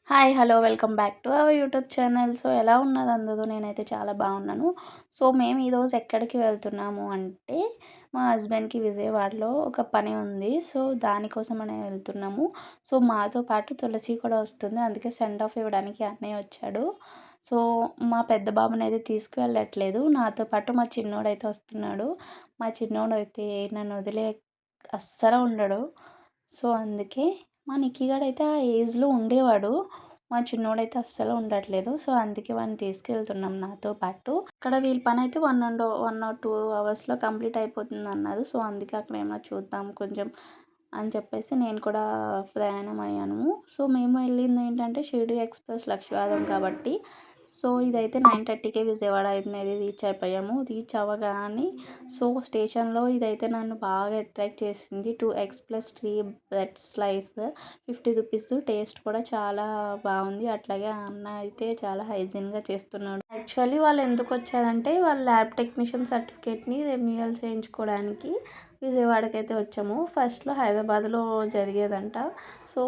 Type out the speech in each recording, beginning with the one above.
Hi hello welcome back to our YouTube channel. So ఎలా ఉన్నది అందరూ? నేనైతే చాలా బాగున్నాను. సో మేము ఈరోజు ఎక్కడికి వెళ్తున్నాము అంటే మా హస్బెండ్కి విజయవాడలో ఒక పని ఉంది. సో దానికోసం అనే వెళ్తున్నాము. సో మాతో పాటు తులసి కూడా వస్తుంది. అందుకే సెండ్ ఆఫ్ ఇవ్వడానికి అన్నయ్య వచ్చాడు. సో మా పెద్ద బాబుని అయితే తీసుకువెళ్ళట్లేదు, నాతో పాటు మా చిన్నోడైతే వస్తున్నాడు. మా చిన్నోడైతే నన్ను వదిలే అస్సలు ఉండడు. సో అందుకే మా నిక్కీగాడైతే ఆ ఏజ్‌లో ఉండేవాడు. మా చిన్నోడైతే అస్సలు ఉండట్లేదు. సో అందుకే వాడిని తీసుకెళ్తున్నాం నాతో పాటు. అక్కడ వీళ్ళ పనైతే 1 ఆర్ 2 అవర్స్‌లో కంప్లీట్ అయిపోతుందన్నారు. సో అందుకే అక్కడ ఏమైనా చూద్దాం కొంచెం అని చెప్పేసి నేను కూడా ప్రయాణం అయ్యాను. సో మేము వెళ్ళింది ఏంటంటే షిరిడి ఎక్స్‌ప్రెస్ లక్షవారం కాబట్టి సో ఇదైతే 9:30కే విజయవాడ అనేది రీచ్ అయిపోయాము. రీచ్ అవ్వగానే సో స్టేషన్‌లో ఇదైతే నన్ను బాగా అట్రాక్ట్ చేసింది. 2 eggs plus 3 bread slice 50 rupees. Taste కూడా చాలా బాగుంది. అట్లాగే అన్న అయితే చాలా హైజీన్‌గా చేస్తున్నాడు. యాక్చువల్లీ వాళ్ళు ఎందుకు వచ్చారంటే వాళ్ళ ల్యాబ్ టెక్నీషియన్ సర్టిఫికేట్‌ని రెన్యువల్ చేయించుకోవడానికి విజయవాడకైతే వచ్చాము. ఫస్ట్‌లో హైదరాబాద్లో జరిగేదంట. సో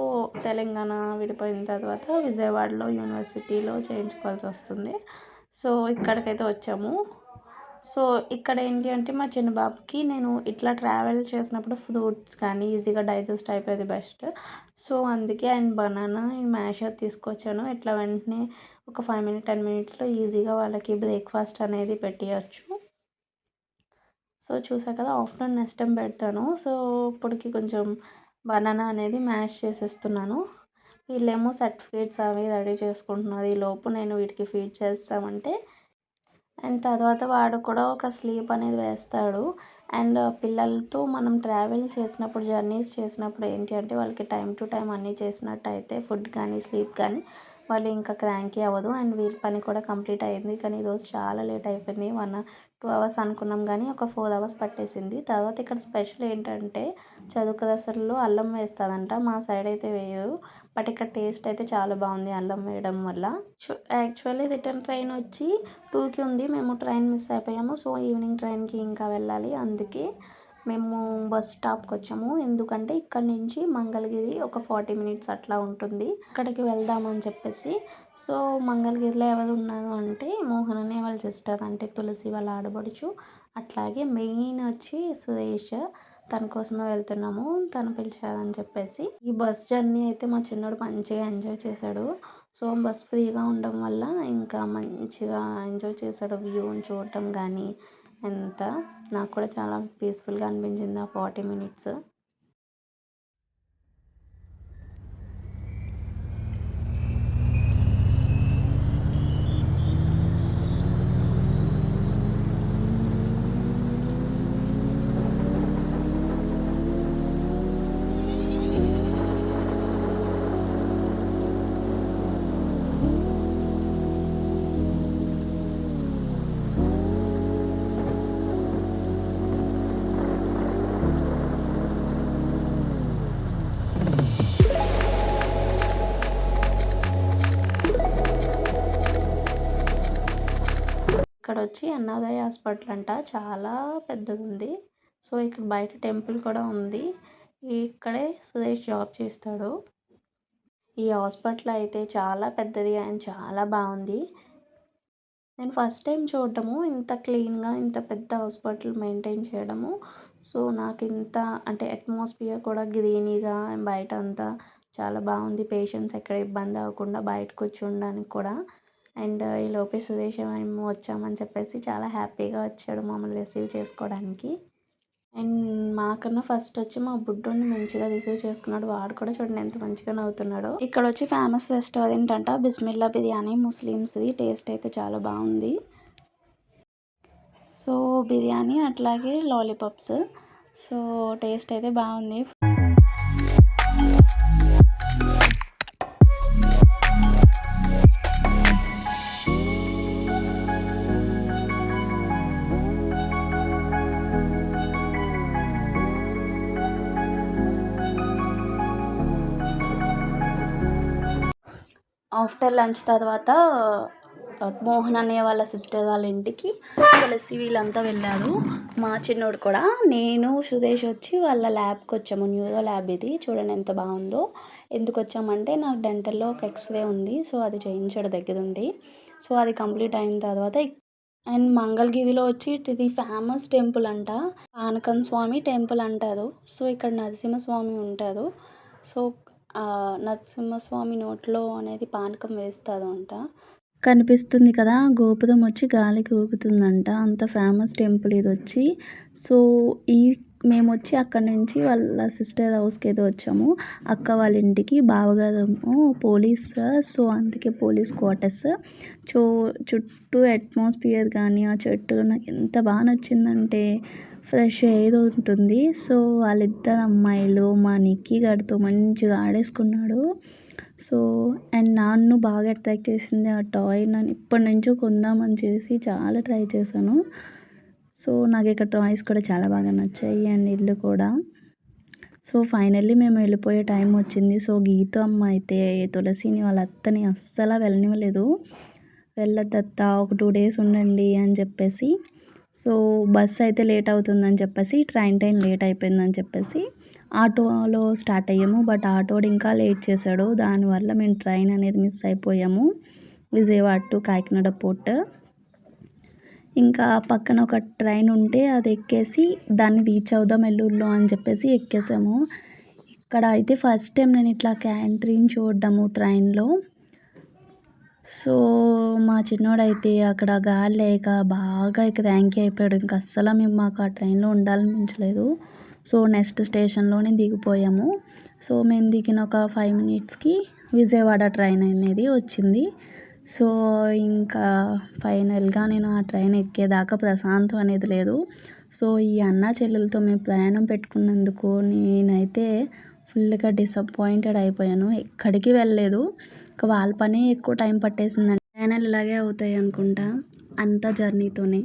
తెలంగాణ విడిపోయిన తర్వాత విజయవాడలో యూనివర్సిటీలో చేయించుకోవాల్సి వస్తుంది. సో ఇక్కడికైతే వచ్చాము. సో ఇక్కడ ఏంటి అంటే మా చిన్న బాబుకి నేను ఇట్లా ట్రావెల్ చేసినప్పుడు ఫ్రూట్స్ కానీ ఈజీగా డైజెస్ట్ అయిపోయేది బెస్ట్. సో అందుకే అండ్ బనానా అండ్ మ్యాషర్ తీసుకొచ్చాను. ఇట్లా వెంటనే ఒక 10 మినిట్స్లో ఈజీగా వాళ్ళకి బ్రేక్ఫాస్ట్ అనేది పెట్టేయచ్చు. సో చూసా కదా, ఆఫ్టర్నూన్ నెక్స్ట్ టైం పెడతాను. సో ఇప్పటికి కొంచెం బనానా అనేది మ్యాష్ చేసేస్తున్నాను. వీళ్ళేమో సర్టిఫికేట్స్ అవి రెడీ చేసుకుంటున్నారు. ఈలోపు నేను వీటికి ఫీడ్ చేస్తామంటే అండ్ తర్వాత వాడు కూడా ఒక స్లీప్ అనేది వేస్తాడు. అండ్ పిల్లలతో మనం ట్రావెల్ చేసినప్పుడు జర్నీస్ చేసినప్పుడు ఏంటి అంటే వాళ్ళకి టైం టు టైం అన్నీ చేసినట్టయితే ఫుడ్ కానీ స్లీప్ కానీ వాళ్ళు ఇంకా క్రాంకీ అవ్వదు. అండ్ వీళ్ళ పని కూడా కంప్లీట్ అయ్యింది. కానీ ఈరోజు చాలా లేట్ అయిపోయింది. 1-2 అవర్స్ అనుకున్నాం కానీ ఒక 4 అవర్స్ పట్టేసింది. తర్వాత ఇక్కడ స్పెషల్ ఏంటంటే చెరుకు రసంలో అల్లం వేస్తుందంట. మా సైడ్ అయితే వేయరు, బట్ ఇక్కడ టేస్ట్ అయితే చాలా బాగుంది అల్లం వేయడం వల్ల. యాక్చువల్లీ రిటర్న్ ట్రైన్ వచ్చి 2కి ఉంది. మేము ట్రైన్ మిస్ అయిపోయాము. సో ఈవినింగ్ ట్రైన్కి ఇంకా వెళ్ళాలి. అందుకే మేము బస్ స్టాప్కి వచ్చాము. ఎందుకంటే ఇక్కడ నుంచి మంగళగిరి ఒక 40 మినిట్స్ అట్లా ఉంటుంది. అక్కడికి వెళ్దామని చెప్పేసి. సో మంగళగిరిలో ఎవరు ఉన్నారు అంటే మోహన్ అనే వాళ్ళ సిస్టర్, అంటే తులసి వాళ్ళ ఆడబడుచు. అట్లాగే మెయిన్ వచ్చి సురేష్, తన కోసమే వెళ్తున్నాము. తను పిలిచారని చెప్పేసి. ఈ బస్ జర్నీ అయితే మా చిన్నోడు మంచిగా ఎంజాయ్ చేశాడు. సో బస్ ఫ్రీగా ఉండడం వల్ల ఇంకా మంచిగా ఎంజాయ్ చేశాడు. వ్యూని చూడటం కానీ ఎంత నాకు కూడా చాలా పీస్ఫుల్గా అనిపించింది ఆ 40 మినిట్స్. ఇక్కడ వచ్చి అన్నోదయ హాస్పిటల్ అంట, చాలా పెద్దది ఉంది. సో ఇక్కడ బయట టెంపుల్ కూడా ఉంది. ఇక్కడే సురేష్ జాబ్ చేస్తాడు. ఈ హాస్పిటల్ అయితే చాలా పెద్దది అండ్ చాలా బాగుంది. నేను ఫస్ట్ టైం చూడటము, ఇంత క్లీన్గా ఇంత పెద్ద హాస్పిటల్ మెయింటైన్ చేయడము. సో నాకు ఇంత అంటే అట్మాస్ఫియర్ కూడా గ్రీనీగా బయట అంతా చాలా బాగుంది. పేషెంట్స్ ఎక్కడ ఇబ్బంది అవ్వకుండా బయట కూర్చోడానికి కూడా. అండ్ ఈలోపే సురేష్ మేము వచ్చామని చెప్పేసి చాలా హ్యాపీగా వచ్చాడు మమ్మల్ని రిసీవ్ చేసుకోవడానికి. అండ్ మాకన్నా ఫస్ట్ వచ్చి మా బుడ్డోని మంచిగా రిసీవ్ చేసుకున్నాడు. వాడు కూడా చూడండి ఎంత మంచిగా నవ్వుతున్నాడో. ఇక్కడ వచ్చి ఫేమస్ రెస్టారెంట్ అంట బిస్మిల్లా బిర్యానీ, ముస్లిమ్స్ది. టేస్ట్ అయితే చాలా బాగుంది. సో బిర్యానీ అట్లాగే లాలీపాప్స్. సో టేస్ట్ అయితే బాగుంది. ఆఫ్టర్ లంచ్ తర్వాత మోహన్ అన్నయ్య వాళ్ళ సిస్టర్ వాళ్ళ ఇంటికి తులసి వీళ్ళంతా వెళ్ళారు. మా చిన్నోడు కూడా. నేను సుదేష్ వచ్చి వాళ్ళ ల్యాబ్కి వచ్చాము. న్యూరో ల్యాబ్ ఇది. చూడండి ఎంత బాగుందో. ఎందుకు వచ్చామంటే నాకు డెంటల్లో ఒక ఎక్స్రే ఉంది. సో అది చేయించాడు దగ్గరుండి. సో అది కంప్లీట్ అయిన తర్వాత అండ్ మంగళగిరిలో వచ్చి ఇది ఫేమస్ టెంపుల్ అంట. పానకం స్వామి టెంపుల్ అంటారు. సో ఇక్కడ నరసింహస్వామి ఉంటారు. సో నరసింహస్వామి నోట్లో అనేది పానకం వేస్తారు అంట. కనిపిస్తుంది కదా, గోపురం వచ్చి గాలికి ఊగుతుందంట. అంత ఫేమస్ టెంపుల్ ఇది వచ్చి. సో మేము వచ్చి అక్కడి నుంచి వాళ్ళ సిస్టర్ హౌస్కి ఏదో వచ్చాము. అక్క వాళ్ళ ఇంటికి. బావగారేమో పోలీస్, సో అందుకే పోలీస్ క్వార్టర్స్. సో చుట్టూ అట్మాస్ఫియర్ కానీ ఆ చెట్టు నాకు ఎంత బాగా నచ్చిందంటే ఫ్రెష్ ఎయిర్ ఉంటుంది. సో వాళ్ళిద్దరు అమ్మాయిలు మా నిక్కీ గారితో మంచిగా ఆడేసుకున్నాడు. సో అండ్ నన్ను బాగా అట్రాక్ట్ చేసింది ఆ టాయ్. నన్ను ఇప్పటి నుంచో కొందామని చేసి చాలా ట్రై చేశాను. సో నాకు ఇక్కడ టాయ్స్ కూడా చాలా బాగా నచ్చాయి అండ్ ఇల్లు కూడా. సో ఫైనల్లీ మేము వెళ్ళిపోయే టైం వచ్చింది. సో గీత అమ్మ అయితే తులసిని వాళ్ళ అత్తని అస్సలు వెళ్ళనివ్వలేదు. వెళ్ళొద్దత్త, ఒక 2 days ఉండండి అని చెప్పేసి. సో బస్సు అయితే లేట్ అవుతుందని చెప్పేసి, ట్రైన్ లేట్ అయిపోయిందని చెప్పేసి ఆటోలో స్టార్ట్ అయ్యాము. బట్ ఆటోడు ఇంకా లేట్ చేశాడు. దానివల్ల మేము ట్రైన్ అనేది మిస్ అయిపోయాము. Vijayawada to Kakinada port. ఇంకా పక్కన ఒక ట్రైన్ ఉంటే అది ఎక్కేసి దాన్ని రీచ్ అవుదాం ఎల్లూరులో అని చెప్పేసి ఎక్కేసాము. ఇక్కడ అయితే ఫస్ట్ టైం నేను ఇట్లా క్యాంటీన్ చూడడము ట్రైన్లో. సో మా చిన్నోడైతే అక్కడ గాలి లేక బాగా క్రాంకీ అయిపోయాడు. ఇంక అస్సలు మాకు ఆ ట్రైన్లో ఉండాలనిపించలేదు. సో నెక్స్ట్ స్టేషన్లోనే దిగిపోయాము. సో మేము దిగిన ఒక 5 minutesకి విజయవాడ ట్రైన్ అనేది వచ్చింది. సో ఇంకా ఫైనల్గా నేను ఆ ట్రైన్ ఎక్కేదాకా ప్రశాంతం అనేది లేదు. సో ఈ అన్న చెల్లెలతో మేము ప్రయాణం పెట్టుకున్నందుకు నేనైతే ఫుల్గా డిసప్పాయింటెడ్ అయిపోయాను. ఎక్కడికి వెళ్ళలేదు. ఇంకా వాళ్ళ పని ఎక్కువ టైం పట్టేసిందండి. ప్రయాణాలు ఇలాగే అవుతాయి అనుకుంటా, అంతా జర్నీతోనే.